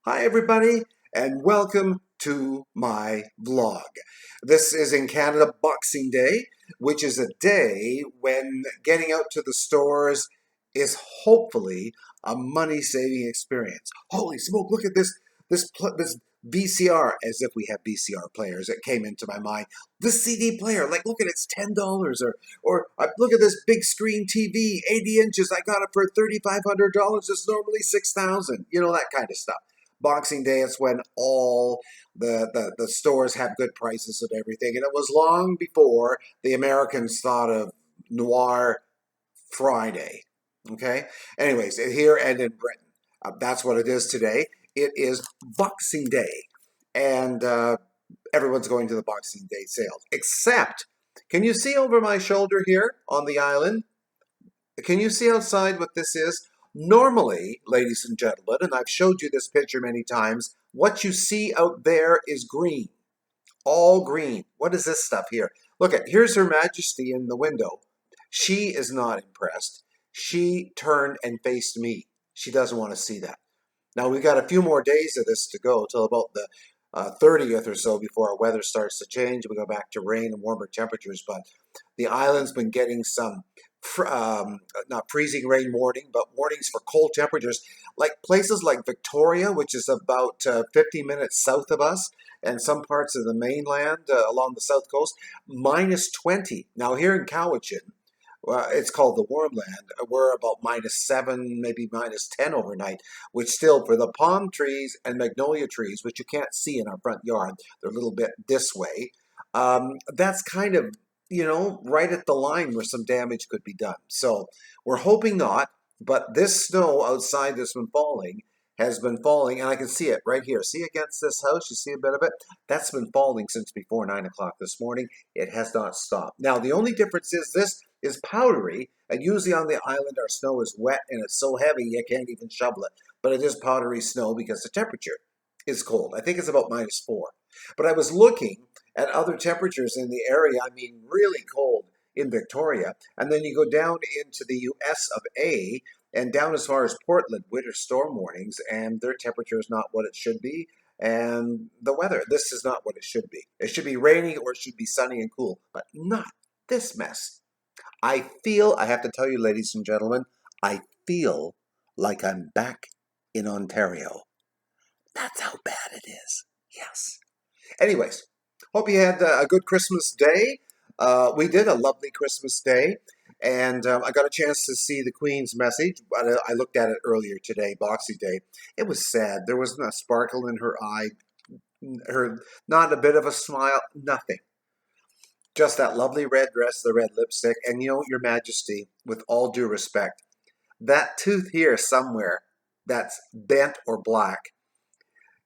Hi everybody and welcome to my vlog. This is in Canada Boxing Day, which is a day when getting out to the stores is hopefully a money-saving experience. Holy smoke, look at this VCR, as if we have VCR players. It came into my mind. This CD player, like look at it, it's $10 or look at this big screen TV, 80 inches. I got it for $3,500. It's normally $6,000. You know, that kind of stuff. Boxing Day, it's when all the stores have good prices and everything. And it was long before the Americans thought of Noir Friday. Okay? Anyways, here and in Britain, that's what it is today. It is Boxing Day. And everyone's going to the Boxing Day sales. Except, can you see over my shoulder here on the island? Can you see outside what this is? Normally, ladies and gentlemen, and I've showed you this picture many times, what you see out there is green. All green. What is this stuff here? Look at, here's Her Majesty in the window. She is not impressed. She turned and faced me. She doesn't want to see that. Now, we've got a few more days of this to go till about the 30th or so before our weather starts to change. We go back to rain and warmer temperatures, but the island's been getting some not freezing rain warning, but warnings for cold temperatures, like places like Victoria, which is about 50 minutes south of us, and some parts of the mainland along the south coast, minus 20. Now here in Cowichan, it's called the warm land. We're about minus 7, maybe minus 10 overnight, which still for the palm trees and magnolia trees, which you can't see in our front yard, they're a little bit this way. That's kind of, you know, right at the line where some damage could be done. So we're hoping not, but this snow outside that's been falling has been falling, and I can see it right here. See against this house? You see a bit of it? That's been falling since before 9 o'clock this morning. It has not stopped. Now, the only difference is this is powdery, and usually on the island our snow is wet and it's so heavy you can't even shovel it. But it is powdery snow because the temperature is cold. I think it's about minus 4. But I was looking at other temperatures in the area, I mean really cold in Victoria, and then you go down into the US of A and down as far as Portland, winter storm warnings, and their temperature is not what it should be, and the weather, this is not what it should be. It should be raining or it should be sunny and cool, but not this mess. I have to tell you, ladies and gentlemen, I feel like I'm back in Ontario. That's how bad it is. Yes. Anyways, hope you had a good Christmas day. We did a lovely Christmas day, and I got a chance to see the Queen's message. I looked at it earlier today, Boxing Day. It was sad. There wasn't a sparkle in her eye, not a bit of a smile, nothing. Just that lovely red dress, the red lipstick, and you know, Your Majesty, with all due respect, that tooth here somewhere that's bent or black,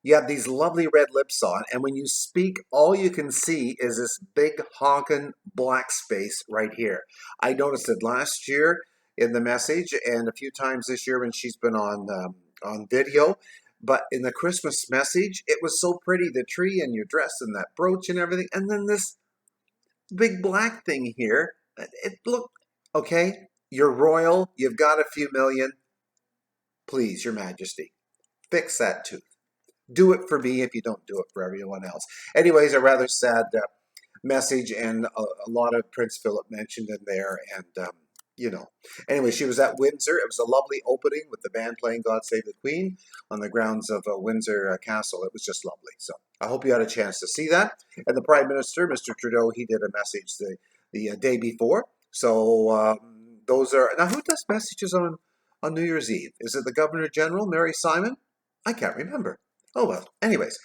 you have these lovely red lips on, and when you speak, all you can see is this big honking black space right here. I noticed it last year in the message, and a few times this year when she's been on video. But in the Christmas message, it was so pretty, the tree and your dress and that brooch and everything, and then this big black thing here. It looked okay. You're royal. You've got a few million. Please, Your Majesty, fix that tooth. Do it for me if you don't do it for everyone else. Anyways, a rather sad message, and a lot of Prince Philip mentioned in there, and you know. Anyway, she was at Windsor. It was a lovely opening with the band playing God Save the Queen on the grounds of Windsor Castle. It was just lovely. So I hope you had a chance to see that. And the Prime Minister, Mr. Trudeau, he did a message the day before. So those are, now who does messages on New Year's Eve? Is it the Governor General, Mary Simon? I can't remember. Oh, well, anyways,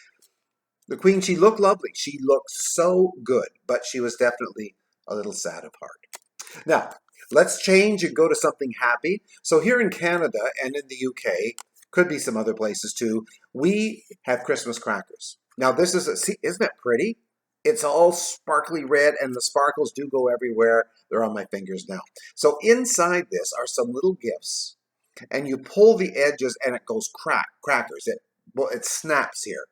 the Queen, she looked lovely. She looked so good, but she was definitely a little sad of heart. Now, let's change and go to something happy. So here in Canada and in the UK, could be some other places too, we have Christmas crackers. Now, this is, see, isn't it pretty? It's all sparkly red, and the sparkles do go everywhere. They're on my fingers now. So inside this are some little gifts, and you pull the edges, and it goes crackers. It snaps here.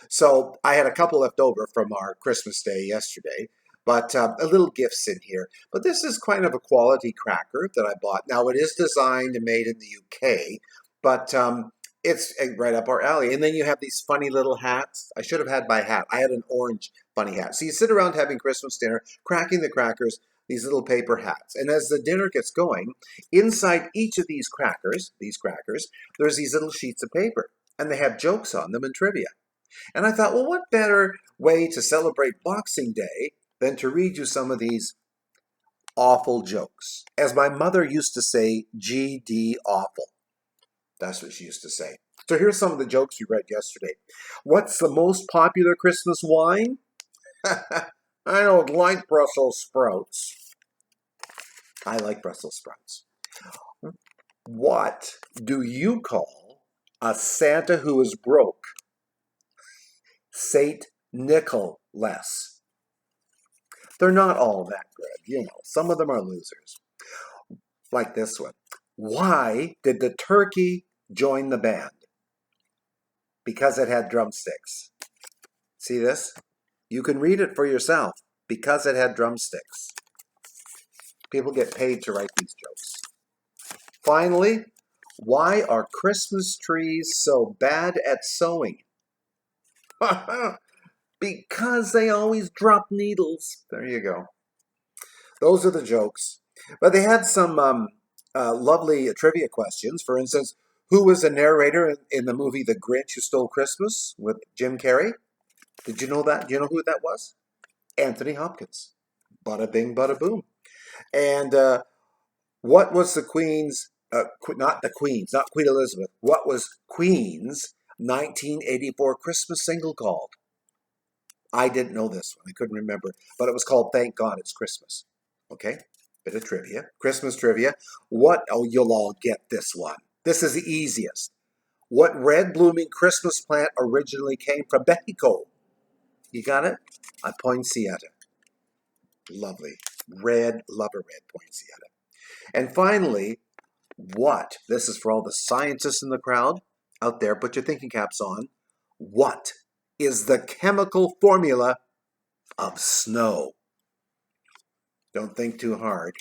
So I had a couple left over from our Christmas day yesterday, but a little gifts in here. But this is kind of a quality cracker that I bought. Now, it is designed and made in the UK, but It's right up our alley. And then you have these funny little hats. I should have had my hat. I had an orange funny hat. So you sit around having Christmas dinner, cracking the crackers, these little paper hats. And as the dinner gets going, inside each of these crackers, there's these little sheets of paper. And they have jokes on them and trivia. And I thought, well, what better way to celebrate Boxing Day than to read you some of these awful jokes? As my mother used to say, GD awful. That's what she used to say. So here's some of the jokes we read yesterday. What's the most popular Christmas wine? I don't like Brussels sprouts. I like Brussels sprouts. What do you call a Santa who is broke? Saint Nicholas. They're not all that good, Some of them are losers. Like this one. Why did the turkey join the band? Because it had drumsticks. See this? You can read it for yourself. Because it had drumsticks. People get paid to write these jokes. Finally, why are Christmas trees so bad at sewing? Because they always drop needles. There you go. Those are the jokes. But they had some lovely trivia questions. For instance, who was the narrator in the movie The Grinch Who Stole Christmas with Jim Carrey? Did you know that? Do you know who that was? Anthony Hopkins. Bada bing, bada boom. And what was the Queen's, not Queen Elizabeth, what was Queen's 1984 Christmas single called? I didn't know this one. I couldn't remember. But it was called Thank God It's Christmas. Okay? Bit of trivia. Christmas trivia. Oh, you'll all get this one. This is the easiest. What red blooming Christmas plant originally came from Mexico? You got it? A poinsettia. Lovely. Love a red poinsettia. And finally, this is for all the scientists in the crowd out there, put your thinking caps on. What is the chemical formula of snow? Don't think too hard.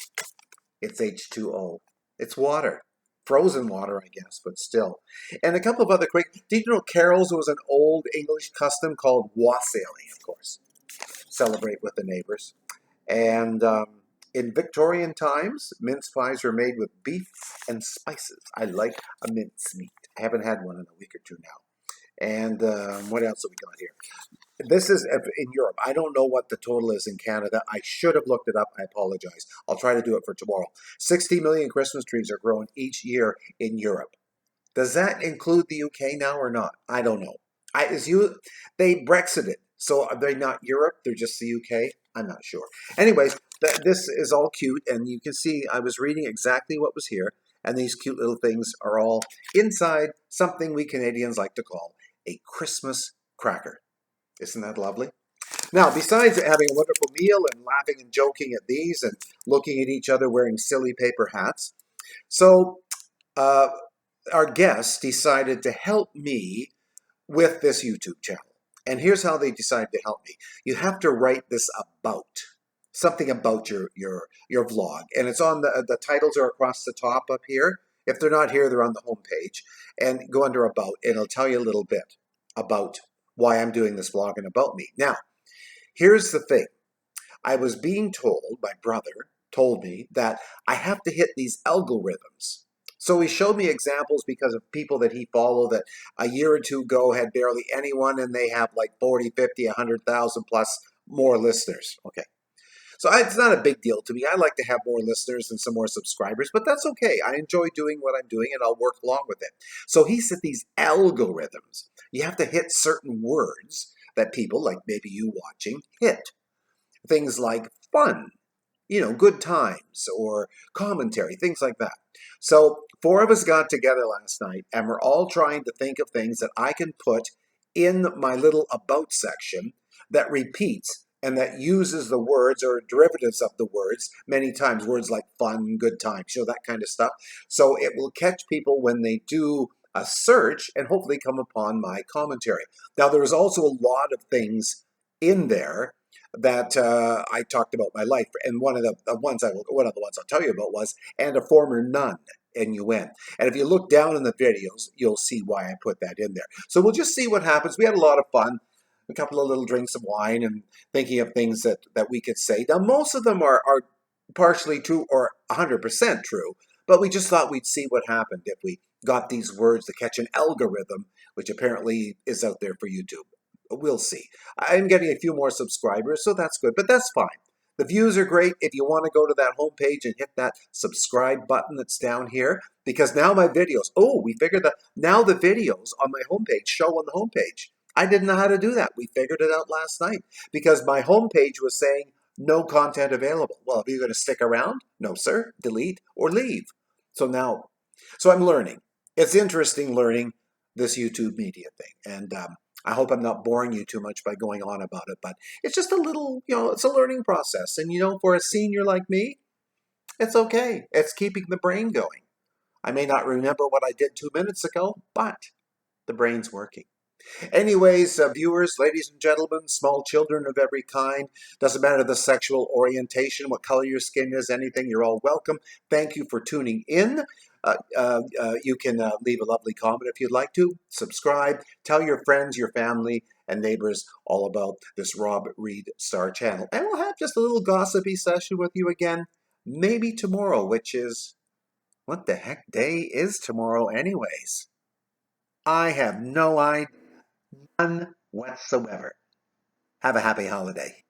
It's H2O. It's water. Frozen water, I guess, but still. And a couple of other quick. Did you know carols was an old English custom called wassailing, of course. Celebrate with the neighbors. And in Victorian times, mince pies were made with beef and spices. I like a mince meat. I haven't had one in a week or two now. And what else have we got here? This is in Europe. I don't know what the total is in Canada. I should have looked it up. I apologize. I'll try to do it for tomorrow. 60 million Christmas trees are grown each year in Europe. Does that include the UK now or not? I don't know. They Brexited. So are they not Europe? They're just the UK? I'm not sure. Anyways, this is all cute. And you can see I was reading exactly what was here. And these cute little things are all inside something we Canadians like to call a Christmas cracker. Isn't that lovely? Now, besides having a wonderful meal and laughing and joking at these and looking at each other wearing silly paper hats, so our guests decided to help me with this YouTube channel. And here's how they decided to help me. You have to write this something about your vlog. And it's on the titles are across the top up here. If they're not here, they're on the home page. And go under About, and it'll tell you a little bit about why I'm doing this vlog and about me. Now, here's the thing. I was being told, my brother told me, that I have to hit these algorithms. So he showed me examples because of people that he followed that a year or two ago had barely anyone, and they have like 40, 50, 100,000 plus more listeners. Okay. So it's not a big deal to me. I like to have more listeners and some more subscribers, but that's okay. I enjoy doing what I'm doing, and I'll work along with it. So he said these algorithms, you have to hit certain words that people, like maybe you watching, hit. Things like fun, good times, or commentary, things like that. So 4 of us got together last night, and we're all trying to think of things that I can put in my little About section that repeats and that uses the words or derivatives of the words many times, words like fun, good times, that kind of stuff. So it will catch people when they do a search and hopefully come upon my commentary. Now, there was also a lot of things in there that I talked about my life. And one of the ones I'll tell you about was, and a former nun. N-U-N. And if you look down in the videos, you'll see why I put that in there. So we'll just see what happens. We had a lot of fun, a couple of little drinks of wine and thinking of things that we could say. Now, most of them are partially true or 100% true, but we just thought we'd see what happened if we got these words to catch an algorithm, which apparently is out there for YouTube. We'll see. I'm getting a few more subscribers, so that's good, but that's fine. The views are great. If you want to go to that homepage and hit that subscribe button that's down here, because now my videos, we figured that now the videos on my homepage show on the homepage. I didn't know how to do that. We figured it out last night because my homepage was saying no content available. Well, are you going to stick around? No, sir. Delete or leave. So I'm learning. It's interesting learning this YouTube media thing. And I hope I'm not boring you too much by going on about it, but it's just a little, it's a learning process. And, for a senior like me, it's okay. It's keeping the brain going. I may not remember what I did 2 minutes ago, but the brain's working. Anyways, viewers, ladies and gentlemen, small children of every kind, doesn't matter the sexual orientation, what color your skin is, anything, you're all welcome. Thank you for tuning in. You can leave a lovely comment if you'd like to. Subscribe. Tell your friends, your family, and neighbors all about this Rob Reed Star channel. And we'll have just a little gossipy session with you again, maybe tomorrow, which is, what the heck day is tomorrow anyways? I have no idea. None whatsoever. Have a happy holiday.